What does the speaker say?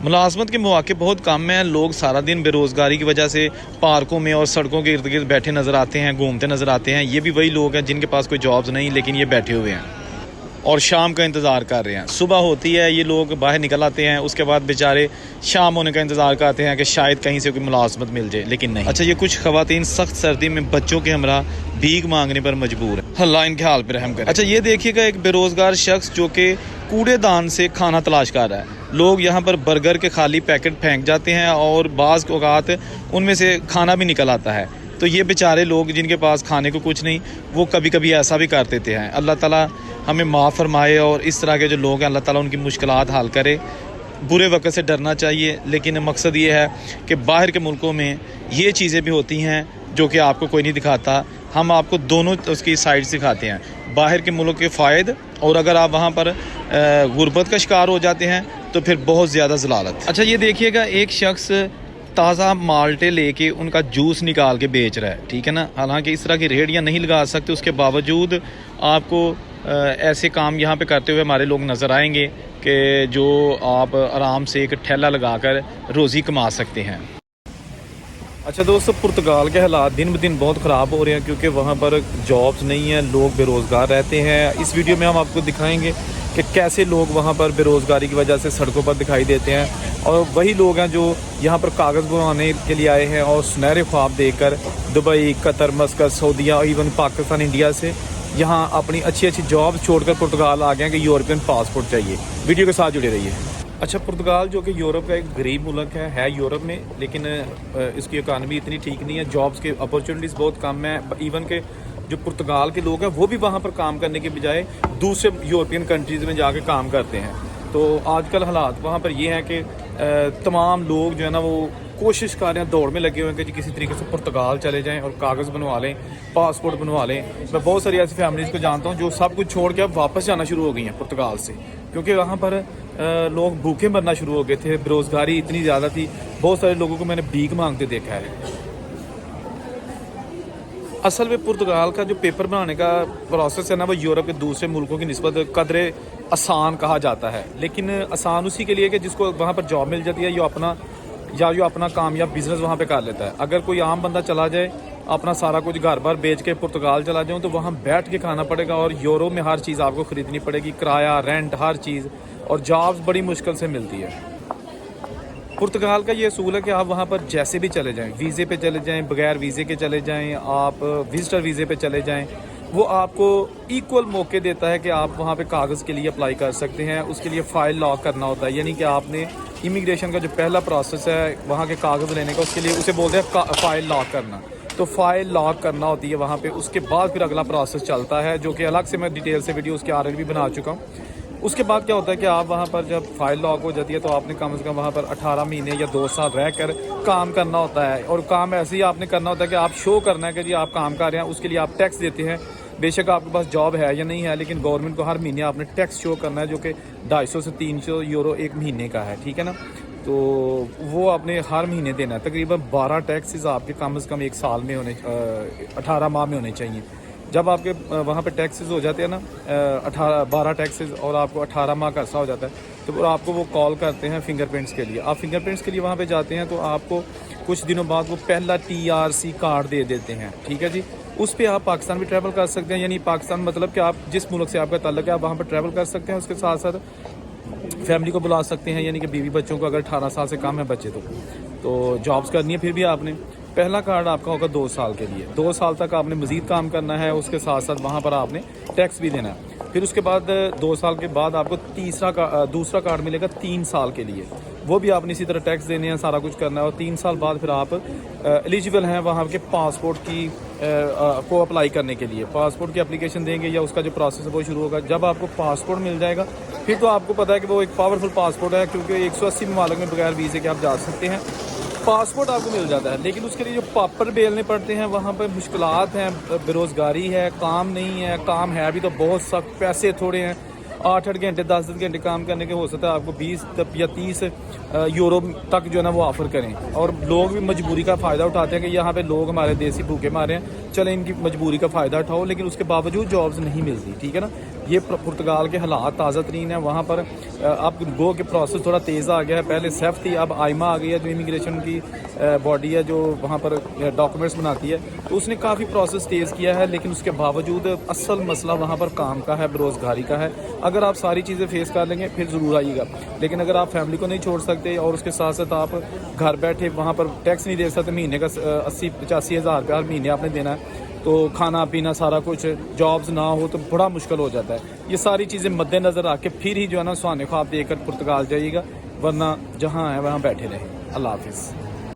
मुलाजमत के मौके बहुत कम हैं। लोग सारा दिन बेरोज़गारी की वजह से पार्कों में और सड़कों के इर्द गिर्द बैठे नज़र आते हैं, घूमते नज़र आते हैं। ये भी वही लोग हैं जिनके पास कोई जॉब्स नहीं, लेकिन ये बैठे हुए हैं और शाम का इंतज़ार कर रहे हैं। सुबह होती है, ये लोग बाहर निकल आते हैं, उसके बाद बेचारे शाम होने का इंतज़ार करते हैं कि शायद कहीं से कोई मुलाजमत मिल जाए, लेकिन नहीं। अच्छा, ये कुछ ख़वातीन सख्त सर्दी में बच्चों के हमरा भीख मांगने पर मजबूर है। अल्लाह इनके हाल पे रहम करे। अच्छा, ये देखिएगा एक बेरोज़गार शख्स जो कि कूड़ेदान से खाना तलाश कर रहा है। लोग यहाँ पर बर्गर के खाली पैकेट फेंक जाते हैं और बाज़ औक़ात उनमें से खाना भी निकल आता है। तो ये बेचारे लोग जिनके पास खाने को कुछ नहीं, वो कभी कभी ऐसा भी कर देते हैं। अल्लाह ताला हमें माफ़ फरमाए और इस तरह के जो लोग हैं अल्लाह ताला उनकी मुश्किलात हल करे। बुरे वक्त से डरना चाहिए, लेकिन मकसद ये है कि बाहर के मुल्कों में ये चीज़ें भी होती हैं जो कि आपको कोई नहीं दिखाता। हम आपको दोनों उसकी साइड दिखाते हैं, बाहर के मुल्क के फ़ायदे, और अगर आप वहाँ पर गुर्बत का शिकार हो जाते हैं तो फिर बहुत ज़्यादा ज़लालत। अच्छा, ये देखिएगा एक शख्स ताज़ा माल्टे लेके उनका जूस निकाल के बेच रहा है, ठीक है ना। हालांकि इस तरह की रेहड़ियाँ नहीं लगा सकते, उसके बावजूद आपको ऐसे काम यहाँ पे करते हुए हमारे लोग नज़र आएंगे कि जो आप आराम से एक ठेला लगाकर रोज़ी कमा सकते हैं। अच्छा दोस्तों, पुर्तगाल के हालात दिन ब दिन बहुत ख़राब हो रहे हैं क्योंकि वहाँ पर जॉब्स नहीं हैं, लोग बेरोज़गार रहते हैं। इस वीडियो में हम आपको दिखाएंगे कि कैसे लोग वहाँ पर बेरोज़गारी की वजह से सड़कों पर दिखाई देते हैं, और वही लोग हैं जो यहाँ पर कागज़ बनवाने के लिए आए हैं और सुनहरे ख्वाब देखकर दुबई, कतर, मस्कत, सऊदीया, इवन पाकिस्तान, इंडिया से यहाँ अपनी अच्छी अच्छी जॉब छोड़कर पुर्तगाल आ गए हैं कि यूरोपियन पासपोर्ट चाहिए। वीडियो के साथ जुड़े रहिए। अच्छा, पुर्तगाल जो कि यूरोप का एक गरीब मुल्क है यूरोप में, लेकिन इसकी इकानमी इतनी ठीक नहीं है, जॉब्स के अपॉर्चुनिटीज़ बहुत कम है। इवन के जो पुर्तगाल के लोग हैं वो भी वहाँ पर काम करने के बजाय दूसरे यूरोपियन कंट्रीज़ में जाके काम करते हैं। तो आजकल हालात वहाँ पर ये हैं कि तमाम लोग जो है ना वो कोशिश कर रहे हैं, दौड़ में लगे हुए हैं कि किसी तरीके से पुर्तगाल चले जाएं और कागज़ बनवा लें, पासपोर्ट बनवा लें। मैं बहुत सारी ऐसी फैमिलीज़ को जानता हूँ जो सब कुछ छोड़ के अब वापस जाना शुरू हो गई हैं पुर्तगाल से, क्योंकि वहाँ पर लोग भूखे मरना शुरू हो गए थे, बेरोज़गारी इतनी ज़्यादा थी। बहुत सारे लोगों को मैंने भीख मांगते देखा है। असल में पुर्तगाल का जो पेपर बनाने का प्रोसेस है ना, वो यूरोप के दूसरे मुल्कों की निस्बत कदरे आसान कहा जाता है, लेकिन आसान उसी के लिए कि जिसको वहाँ पर जॉब मिल जाती है जो अपना कामयाब बिजनेस वहाँ पे कर लेता है। अगर कोई आम बंदा चला जाए, अपना सारा कुछ घर बार बेच के पुर्तगाल चला जाए, तो वहाँ बैठ के खाना पड़ेगा और यूरो में हर चीज़ आपको ख़रीदनी पड़ेगी, किराया, रेंट, हर चीज़, और जॉब्स बड़ी मुश्किल से मिलती है। पुर्तगाल का ये असूल है कि आप वहाँ पर जैसे भी चले जाएं, वीज़े पे चले जाएं, बगैर वीज़े के चले जाएं, आप विजिटर वीज़े पे चले जाएं, वो आपको इक्वल मौके देता है कि आप वहाँ पे कागज़ के लिए अप्लाई कर सकते हैं। उसके लिए फ़ाइल लॉक करना होता है, यानी कि आपने इमिग्रेशन का जो पहला प्रोसेस है वहाँ के कागज़ लेने का, उसके लिए उसे बोलते हैं फ़ाइल लॉक करना। तो फ़ाइल लॉक करना होती है वहाँ पे। उसके बाद फिर अगला प्रोसेस चलता है, जो कि अलग से मैं डिटेल से वीडियो उसके ऑलरेडी भी बना चुका हूँ। उसके बाद क्या होता है कि आप वहाँ पर जब फाइल लॉक हो जाती है तो आपने कम से कम वहाँ पर 18 महीने या 2 साल रह कर काम करना होता है। और काम ऐसे ही आपने करना होता है कि आप शो करना है कि जी आप काम कर रहे हैं, उसके लिए आप टैक्स देते हैं। बेशक आपके पास जॉब है या नहीं है, लेकिन गवर्नमेंट को हर महीने आपने टैक्स शो करना है, जो कि 250 से 300 यूरो एक महीने का है, ठीक है ना। तो वो आपने हर महीने देना है। तकरीबन 12 टैक्सेस आपके कम से कम एक साल में 18 माह में होने चाहिए। जब आपके वहाँ पे टैक्सेस हो जाते हैं ना 12 टैक्सेस, और आपको 18 माह का अर्सा हो जाता है, तो आपको वो कॉल करते हैं फिंगरप्रिंट्स के लिए। आप फिंगरप्रिंट्स के लिए वहाँ पे जाते हैं तो आपको कुछ दिनों बाद वो पहला TRC कार्ड दे देते हैं, ठीक है जी। उस पर आप पाकिस्तान भी ट्रैवल कर सकते हैं, यानी पाकिस्तान मतलब कि आप जिस मुल्क से आपका ताल्लुक है आप वहाँ पर ट्रैवल कर सकते हैं। उसके साथ साथ फैमिली को बुला सकते हैं, यानी कि बीवी बच्चों को, अगर 18 साल से कम है बच्चे तो जॉब्स करनी है। फिर भी आपने पहला कार्ड आपका होगा 2 साल के लिए, 2 साल तक आपने मज़ीद काम करना है। उसके साथ साथ वहाँ पर आपने टैक्स भी देना है। फिर उसके बाद 2 साल के बाद आपको दूसरा कार्ड मिलेगा 3 साल के लिए, वो भी आपने इसी तरह टैक्स देने हैं, सारा कुछ करना है। और 3 साल बाद फिर आप एलिजिबल हैं वहाँ के पासपोर्ट की को अप्लाई करने के लिए। पासपोर्ट की एप्लीकेशन देंगे या उसका जो प्रोसेस है वो शुरू होगा। जब आपको पासपोर्ट मिल जाएगा फिर तो आपको पता है कि वो एक पावरफुल पासपोर्ट है, क्योंकि 180 ममालिक में बगैर वीज़े के आप जा सकते हैं। पासपोर्ट आपको मिल जाता है, लेकिन उसके लिए जो पेपर बेलने पड़ते हैं वहाँ पर मुश्किलात हैं, बेरोज़गारी है, काम नहीं है, काम है भी तो बहुत सख्त, पैसे थोड़े हैं। 8-8 घंटे 10-10 घंटे काम करने के हो सकता है आपको 20 या 30 यूरो तक जो है ना वो ऑफ़र करें। और लोग भी मजबूरी का फ़ायदा उठाते हैं कि यहाँ पे लोग हमारे देसी भूखे मारे हैं, چلیں ان کی مجبوری کا فائدہ اٹھاؤ، لیکن اس کے باوجود جابز نہیں ملتی، ٹھیک ہے نا. یہ پرتگال کے حالات تازہ ترین ہیں. وہاں پر اب گو کے پروسیس تھوڑا تیز آ گیا ہے. پہلے سیف تھی، اب آئمہ آ گئی ہے جو امیگریشن کی باڈی ہے جو وہاں پر ڈاکومنٹس بناتی ہے. تو اس نے کافی پروسیس تیز کیا ہے، لیکن اس کے باوجود اصل مسئلہ وہاں پر کام کا ہے، بےروزگاری کا ہے. اگر آپ ساری چیزیں فیس کر لیں گے پھر ضرور آئیے گا، لیکن اگر آپ فیملی کو نہیں چھوڑ سکتے اور اس کے ساتھ ساتھ آپ گھر بیٹھے وہاں پر ٹیکس نہیں دے سکتے، مہینے کا 80-85 ہزار روپیہ ہر مہینے آپ نے دینا ہے، تو کھانا پینا سارا کچھ، جابز نہ ہو تو بڑا مشکل ہو جاتا ہے. یہ ساری چیزیں مد نظر رکھ کے پھر ہی جو ہے نا سہانے خواب دے کر پرتگال جائیے گا، ورنہ جہاں ہے وہاں بیٹھے رہیں. اللہ حافظ.